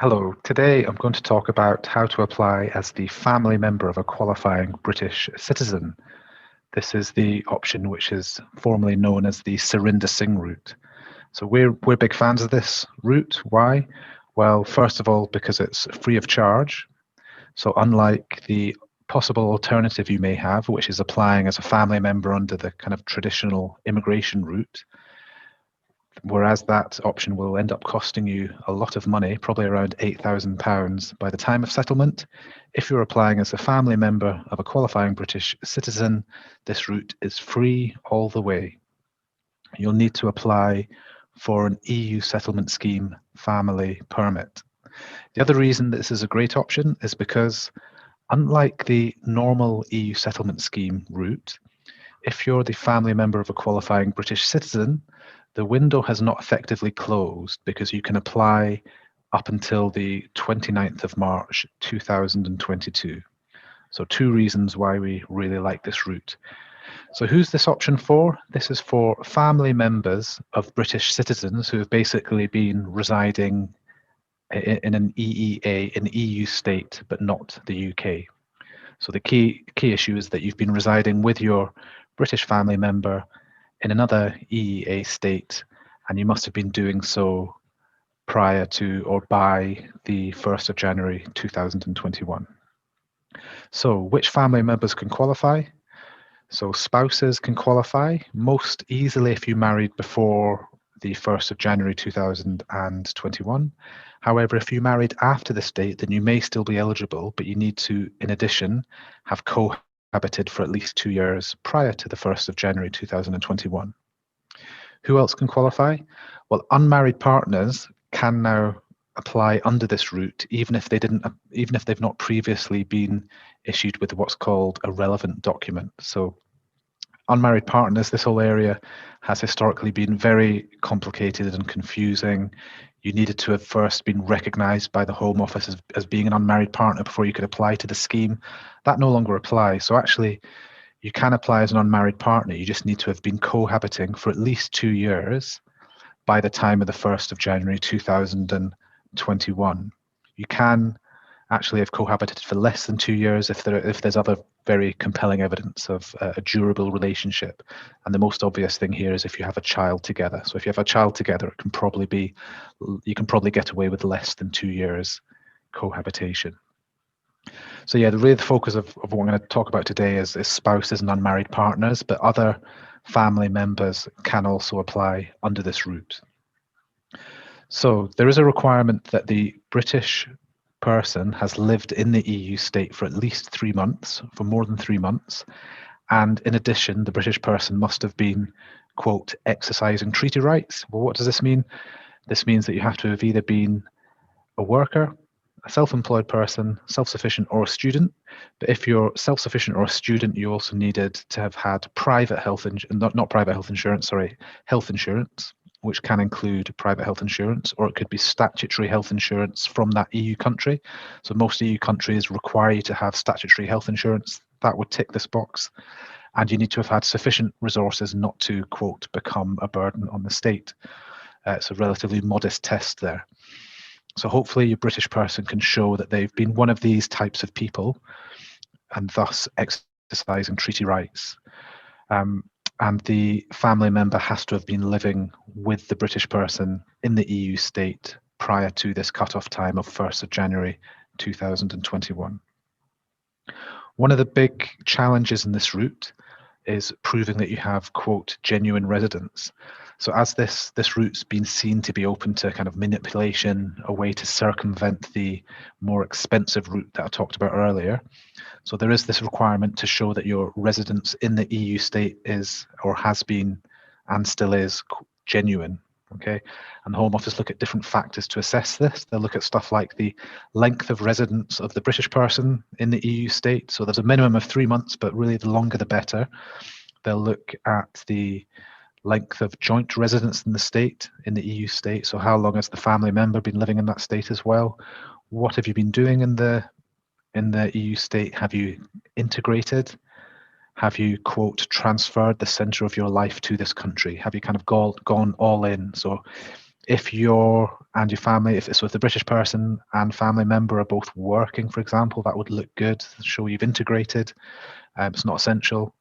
Hello, today I'm going to talk about how to apply as the family member of a qualifying British citizen. This is the option which is formerly known as the Surinder Singh route. So we're big fans of this route. Why? Well, first of all, because it's free of charge. So unlike the possible alternative you may have, which is applying as a family member under the kind of traditional immigration route, whereas that option will end up costing you a lot of money, probably around £8,000 by the time of settlement. If you're applying as a family member of a qualifying British citizen, this route is free all the way. You'll need to apply for an EU settlement scheme family permit. The other reason this is a great option is because, unlike the normal EU settlement scheme route, if you're the family member of a qualifying British citizen, the window has not effectively closed because you can apply up until the 29th of March 2022. So two reasons why we really like this route. So who's this option for? This is for family members of British citizens who have basically been residing in an EEA, an EU state, but not the UK. So the key issue is that you've been residing with your British family member in another EEA state, and you must have been doing so prior to or by the 1st of January 2021. So which family members can qualify? So spouses can qualify most easily if you married before the 1st of January 2021. However, if you married after this date, then you may still be eligible, but you need to, in addition, have cohabited for at least 2 years prior to the 1st of January 2021. Who else can qualify? Well, unmarried partners can now apply under this route, even if they've not previously been issued with what's called a relevant document. So unmarried partners, this whole area has historically been very complicated and confusing. You needed to have first been recognised by the Home Office as being an unmarried partner before you could apply to the scheme. That no longer applies. So actually, you can apply as an unmarried partner. You just need to have been cohabiting for at least 2 years by the time of the 1st of January 2021. You can actually have cohabited for less than 2 years if there's other very compelling evidence of a durable relationship. And the most obvious thing here is if you have a child together. So if you have a child together, you can probably get away with less than 2 years cohabitation. So yeah, the focus of what I'm going to talk about today is spouses and unmarried partners, but other family members can also apply under this route. So there is a requirement that the British person has lived in the EU state for at least 3 months, for more than 3 months. And in addition, the British person must have been, quote, exercising treaty rights. Well, what does this mean? This means that you have to have either been a worker, a self-employed person, self-sufficient, or a student. But if you're self-sufficient or a student, you also needed to have had health insurance, which can include private health insurance, or it could be statutory health insurance from that EU country. So most EU countries require you to have statutory health insurance. That would tick this box. And you need to have had sufficient resources not to, quote, become a burden on the state. It's a relatively modest test there. So hopefully your British person can show that they've been one of these types of people and thus exercising treaty rights. And the family member has to have been living with the British person in the EU state prior to this cut-off time of 1st of January 2021. One of the big challenges in this route is proving that you have, quote, genuine residence. So as this route's been seen to be open to kind of manipulation, a way to circumvent the more expensive route that I talked about earlier. So there is this requirement to show that your residence in the EU state is, or has been, and still is, genuine. Okay, and the Home Office look at different factors to assess this. They'll look at stuff like the length of residence of the British person in the EU state. So there's a minimum of 3 months, but really the longer the better. They'll look at the length of joint residence in the state, in the EU state. So how long has the family member been living in that state as well? What have you been doing in the EU state? Have you integrated? Have you, quote, transferred the center of your life to this country? Have you kind of gone all in? So If you and your family, if it's with a British person and family member are both working, for example, that would look good, show you've integrated. It's not essential.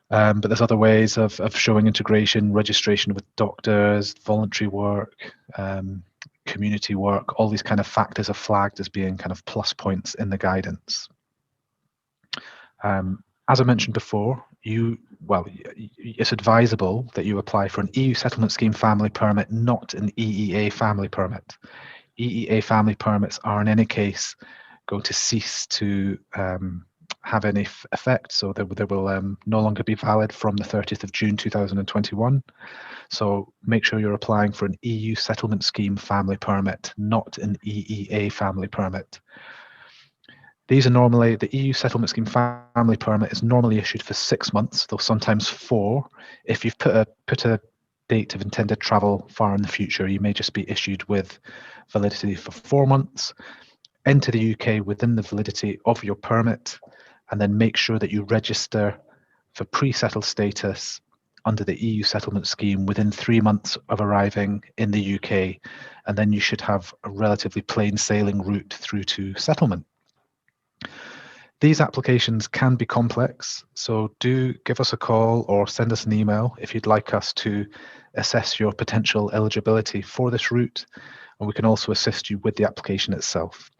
But there's other ways of showing integration: registration with doctors, voluntary work, community work. All these kind of factors are flagged as being kind of plus points in the guidance. As I mentioned before, it's advisable that you apply for an EU Settlement Scheme family permit, not an EEA family permit. EEA family permits are in any case going to cease to have any effect, so they will no longer be valid from the 30th of June 2021. So make sure you're applying for an EU Settlement Scheme family permit, not an EEA family permit. These are normally, the EU Settlement Scheme family permit is normally issued for 6 months, though sometimes 4. If you've put a date of intended travel far in the future, you may just be issued with validity for 4 months. Enter the UK within the validity of your permit, and then make sure that you register for pre-settled status under the EU Settlement Scheme within 3 months of arriving in the UK, and then you should have a relatively plain sailing route through to settlement. These applications can be complex, so do give us a call or send us an email if you'd like us to assess your potential eligibility for this route, and we can also assist you with the application itself.